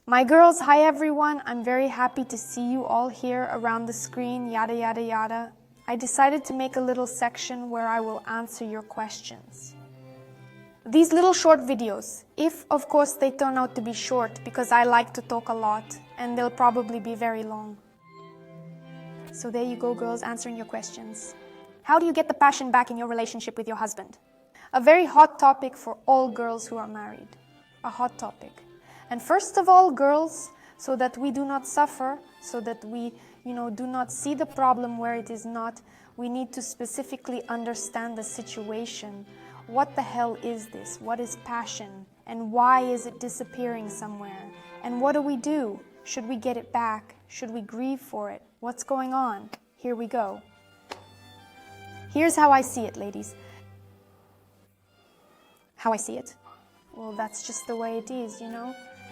My girls, hi everyone. I'm very happy to see you all here around the screen, yada yada yada. I decided to make a little section where I will answer your questions. These little short videos, if of course they turn out to be short, because I like to talk a lot, and they'll probably be very long. So there you go, girls, answering your questions. How do you get the passion back in your relationship with your husband? A very hot topic for all girls who are married. A hot topic. And first of all, girls, so that we do not suffer, so that we, do not see the problem where it is not, we need to specifically understand the situation. What the hell is this? What is passion? And why is it disappearing somewhere? And what do we do? Should we get it back? Should we grieve for it? What's going on? Here we go. Here's how I see it, ladies. How I see it? Well, that's just the way it is,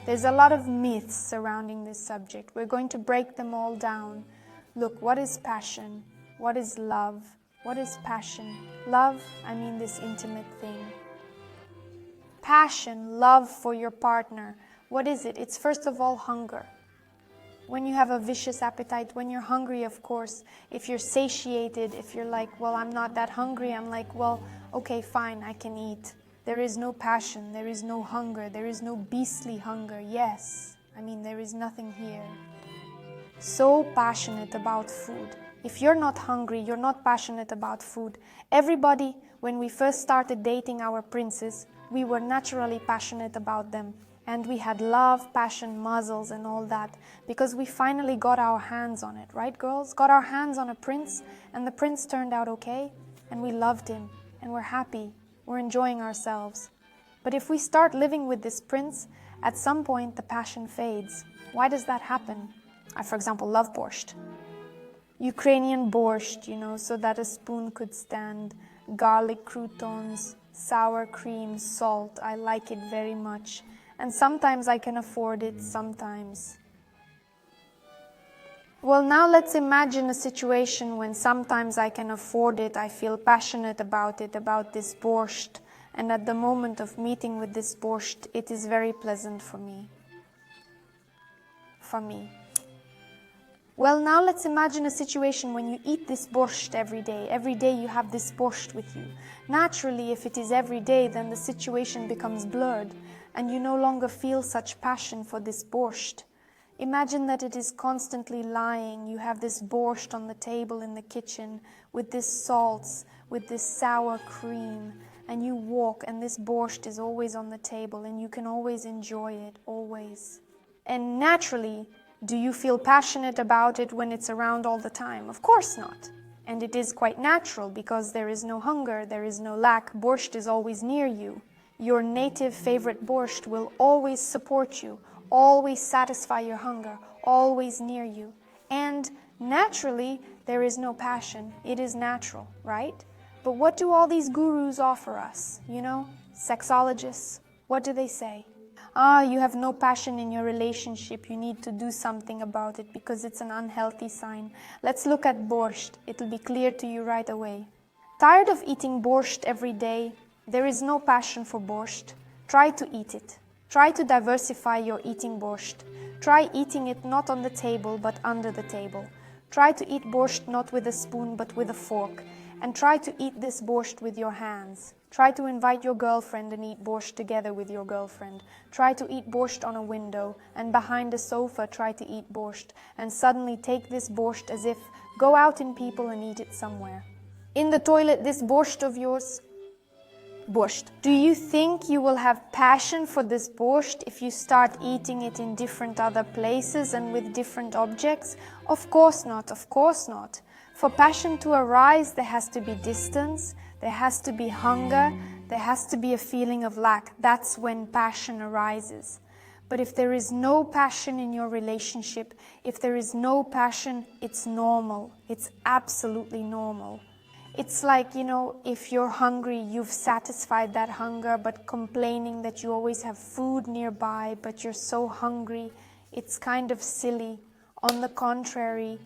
There's a lot of myths surrounding this subject. We're going to break them all down. Look, what is passion? What is love? What is passion? Love, I mean this intimate thing. Passion, love for your partner. What is it? It's first of all hunger. When you have a vicious appetite, when you're hungry, of course, if you're satiated, if you're like, well, I'm not that hungry, I'm like, well, okay, fine, I can eat. There is no passion, there is no hunger, there is no beastly hunger, yes. There is nothing here. So passionate about food. If you're not hungry, you're not passionate about food. Everybody, when we first started dating our princes, we were naturally passionate about them. And we had love, passion, muzzles and all that. Because we finally got our hands on it, right girls? Got our hands on a prince, and the prince turned out okay. And we loved him, and we're happy. We're enjoying ourselves. But if we start living with this prince, at some point the passion fades. Why does that happen? I, for example, love borscht. Ukrainian borscht, so that a spoon could stand. Garlic croutons, sour cream, salt. I like it very much. And sometimes I can afford it, sometimes. Well, now let's imagine a situation when sometimes I can afford it, I feel passionate about it, about this borscht, and at the moment of meeting with this borscht, it is very pleasant for me. Well, now let's imagine a situation when you eat this borscht every day. Every day you have this borscht with you. Naturally, if it is every day, then the situation becomes blurred, and you no longer feel such passion for this borscht. Imagine that it is constantly lying. You have this borscht on the table in the kitchen with this salts, with this sour cream, and you walk and this borscht is always on the table and you can always enjoy it, always. And naturally, do you feel passionate about it when it's around all the time? Of course not. And it is quite natural because there is no hunger, there is no lack. Borscht is always near you. Your native favorite borscht will always support you, always satisfy your hunger, always near you. And naturally, there is no passion. It is natural, right? But what do all these gurus offer us? Sexologists, what do they say? You have no passion in your relationship. You need to do something about it because it's an unhealthy sign. Let's look at borscht. It'll be clear to you right away. Tired of eating borscht every day? There is no passion for borscht. Try to eat it. Try to diversify your eating borscht. Try eating it not on the table, but under the table. Try to eat borscht not with a spoon, but with a fork. And try to eat this borscht with your hands. Try to invite your girlfriend and eat borscht together with your girlfriend. Try to eat borscht on a window, and behind a sofa try to eat borscht. And suddenly take this borscht as if go out in people and eat it somewhere. In the toilet, this borscht of yours, borscht. Do you think you will have passion for this borscht if you start eating it in different other places and with different objects? Of course not, of course not. For passion to arise, there has to be distance, there has to be hunger, there has to be a feeling of lack. That's when passion arises. But if there is no passion in your relationship, if there is no passion, it's normal. It's absolutely normal. It's like, if you're hungry, you've satisfied that hunger, but complaining that you always have food nearby, but you're so hungry, it's kind of silly. On the contrary,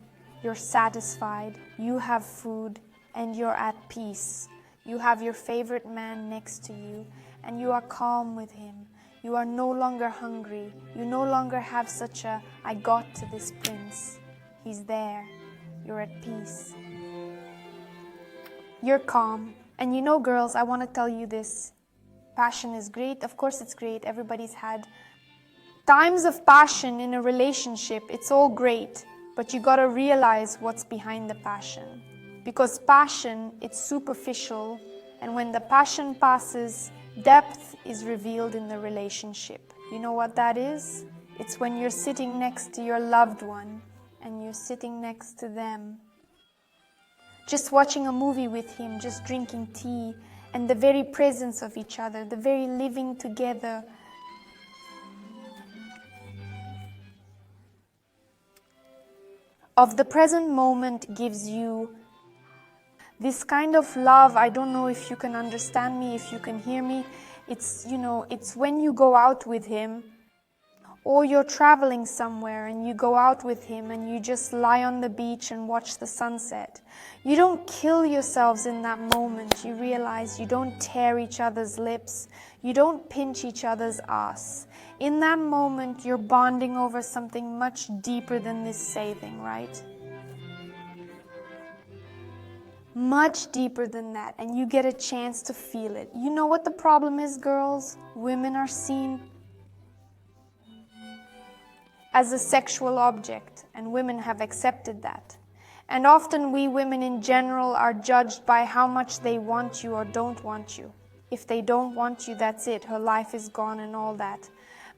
you're satisfied, you have food, and you're at peace. You have your favorite man next to you, and you are calm with him. You are no longer hungry. You no longer have such a, I got to this prince. He's there. You're at peace. You're calm. And you know, girls, I want to tell you this. Passion is great. Of course it's great. Everybody's had times of passion in a relationship. It's all great. But you got to realize what's behind the passion. Because passion, it's superficial. And when the passion passes, depth is revealed in the relationship. You know what that is? It's when you're sitting next to your loved one and you're sitting next to them. Just watching a movie with him, just drinking tea, and the very presence of each other, the very living together. Of the present moment gives you this kind of love. I don't know if you can understand me, if you can hear me. It's, you know, it's when you go out with him, or you're traveling somewhere and you go out with him and you just lie on the beach and watch the sunset. You don't kill yourselves in that moment. You realize you don't tear each other's lips. You don't pinch each other's ass. In that moment, you're bonding over something much deeper than this saving, right? Much deeper than that, and you get a chance to feel it. You know what the problem is, girls? Women are seen as a sexual object, and women have accepted that. And often we women in general are judged by how much they want you or don't want you. If they don't want you, that's it. Her life is gone and all that.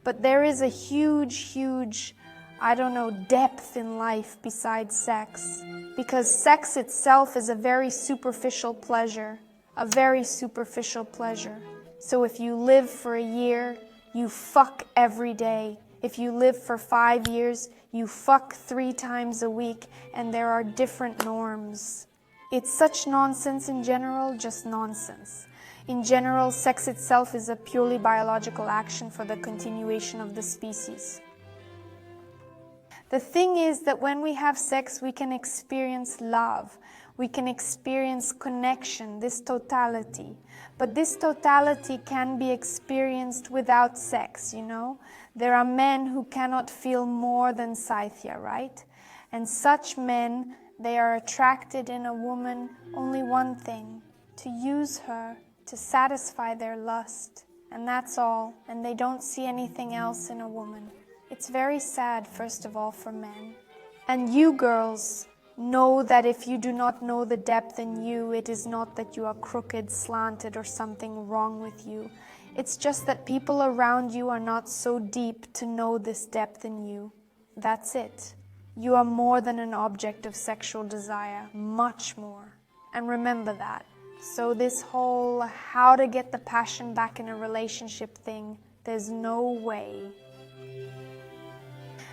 But there is a huge, I don't know, depth in life besides sex. Because sex itself is a very superficial pleasure. A very superficial pleasure. So if you live for a year, you fuck every day. If you live for 5 years, you fuck 3 times a week, and there are different norms. It's such nonsense in general, just nonsense. In general, sex itself is a purely biological action for the continuation of the species. The thing is that when we have sex, we can experience love. We can experience connection, this totality. But this totality can be experienced without sex, you know? There are men who cannot feel more than Scythia, right? And such men, they are attracted in a woman only one thing, to use her to satisfy their lust. And that's all. And they don't see anything else in a woman. It's very sad, first of all, for men. And you girls, know that if you do not know the depth in you, it is not that you are crooked, slanted, or something wrong with you. It's just that people around you are not so deep to know this depth in you. That's it. You are more than an object of sexual desire, much more. And remember that. So this whole how to get the passion back in a relationship thing, there's no way.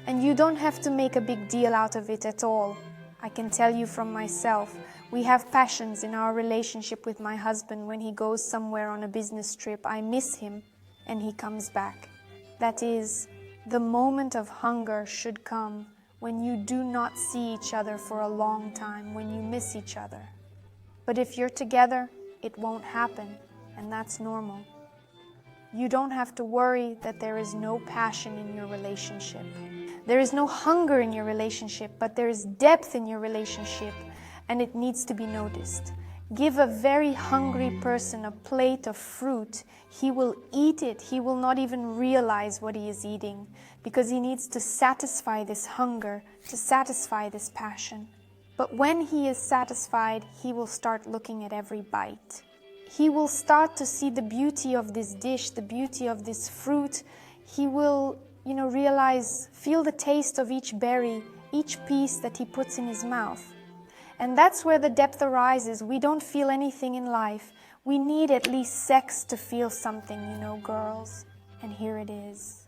And you don't have to make a big deal out of it at all. I can tell you from myself, we have passions in our relationship with my husband. When he goes somewhere on a business trip, I miss him and he comes back. That is, the moment of hunger should come when you do not see each other for a long time, when you miss each other. But if you're together, it won't happen, and that's normal. You don't have to worry that there is no passion in your relationship. There is no hunger in your relationship, but there is depth in your relationship, and it needs to be noticed. Give a very hungry person a plate of fruit. He will eat it. He will not even realize what he is eating, because he needs to satisfy this hunger, to satisfy this passion. But when he is satisfied, he will start looking at every bite. He will start to see the beauty of this dish, the beauty of this fruit. He will, realize, feel the taste of each berry, each piece that he puts in his mouth. And that's where the depth arises. We don't feel anything in life. We need at least sex to feel something, girls. And here it is.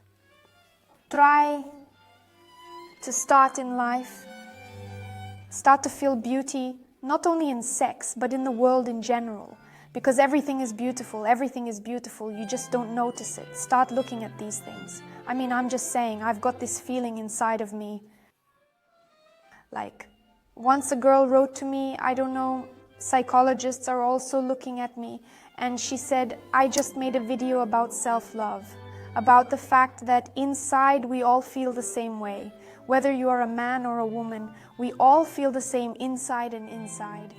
Try to start in life. Start to feel beauty, not only in sex, but in the world in general. Because everything is beautiful, you just don't notice it. Start looking at these things. I'm just saying, I've got this feeling inside of me. Like, once a girl wrote to me, I don't know, psychologists are also looking at me, and she said, I just made a video about self-love, about the fact that inside we all feel the same way. Whether you are a man or a woman, we all feel the same inside and inside.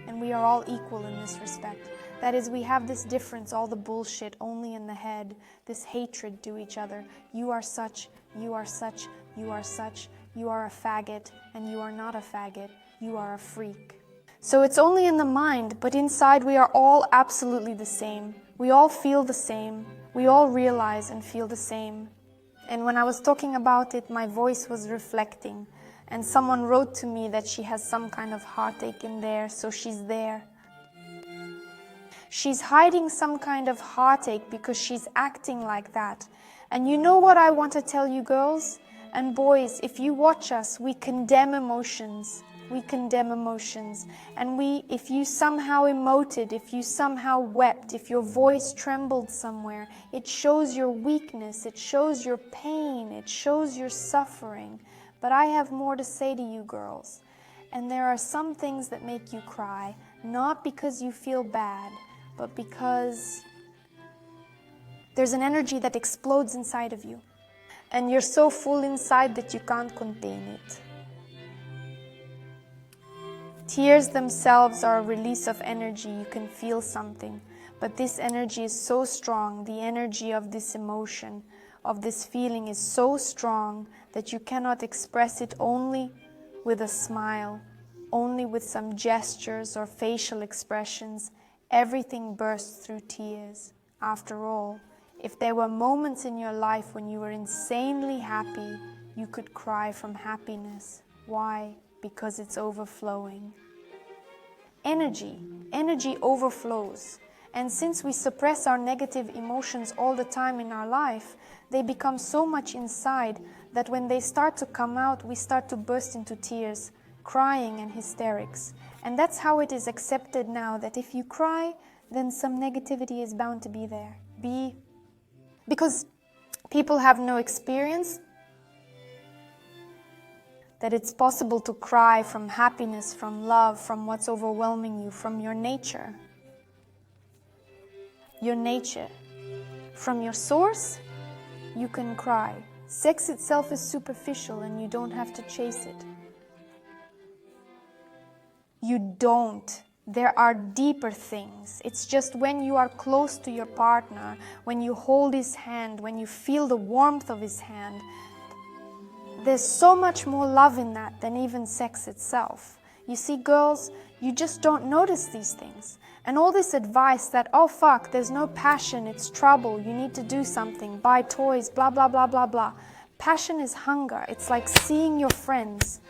And we are all equal in this respect. That is, we have this difference, all the bullshit, only in the head, this hatred to each other. You are such, you are such, you are such, you are a faggot, and you are not a faggot, you are a freak. So it's only in the mind, but inside we are all absolutely the same. We all feel the same. We all realize and feel the same. And when I was talking about it, my voice was reflecting. And someone wrote to me that she has some kind of heartache in there, so she's there. She's hiding some kind of heartache because she's acting like that. And you know what I want to tell you, girls and boys? If you watch us, we condemn emotions. We condemn emotions. And if you somehow emoted, if you somehow wept, if your voice trembled somewhere, it shows your weakness, it shows your pain, it shows your suffering. But I have more to say to you, girls. And there are some things that make you cry, not because you feel bad, but because there's an energy that explodes inside of you. And you're so full inside that you can't contain it. Tears themselves are a release of energy. You can feel something. But this energy is so strong. The energy of this emotion, of this feeling is so strong that you cannot express it only with a smile, only with some gestures or facial expressions. Everything bursts through tears. After all, if there were moments in your life when you were insanely happy, you could cry from happiness. Why? Because it's overflowing. Energy overflows. And since we suppress our negative emotions all the time in our life, they become so much inside that when they start to come out, we start to burst into tears, crying and hysterics. And that's how it is accepted now, that if you cry, then some negativity is bound to be there. Because people have no experience that it's possible to cry from happiness, from love, from what's overwhelming you, from your nature. Your nature. From your source, you can cry. Sex itself is superficial and you don't have to chase it. You don't. There are deeper things. It's just when you are close to your partner, when you hold his hand, when you feel the warmth of his hand, there's so much more love in that than even sex itself. You see, girls, you just don't notice these things. And all this advice that, oh fuck, there's no passion, it's trouble, you need to do something, buy toys, blah, blah, blah, blah, blah. Passion is hunger. It's like seeing your friends.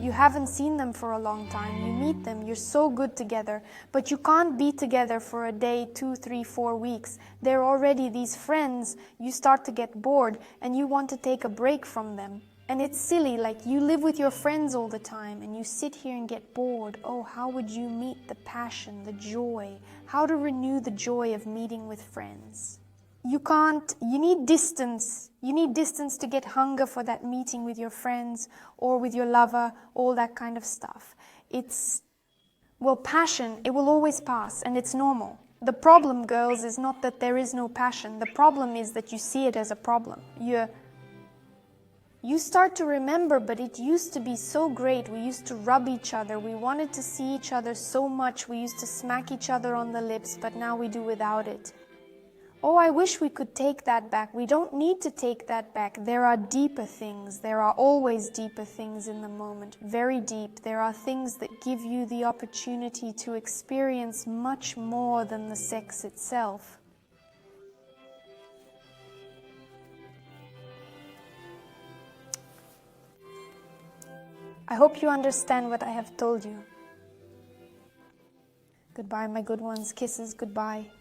You haven't seen them for a long time. You meet them, you're so good together, but you can't be together for a day, 2, 3, 4 weeks. They're already these friends. You start to get bored and you want to take a break from them. And it's silly, like you live with your friends all the time and you sit here and get bored. Oh, how would you meet the passion, the joy? How to renew the joy of meeting with friends? You can't, you need distance. You need distance to get hunger for that meeting with your friends or with your lover, all that kind of stuff. Passion, it will always pass and it's normal. The problem, girls, is not that there is no passion. The problem is that you see it as a problem. You start to remember, but it used to be so great. We used to rub each other. We wanted to see each other so much. We used to smack each other on the lips, but now we do without it. Oh, I wish we could take that back. We don't need to take that back. There are deeper things. There are always deeper things in the moment, very deep. There are things that give you the opportunity to experience much more than the sex itself. I hope you understand what I have told you. Goodbye, my good ones. Kisses, goodbye.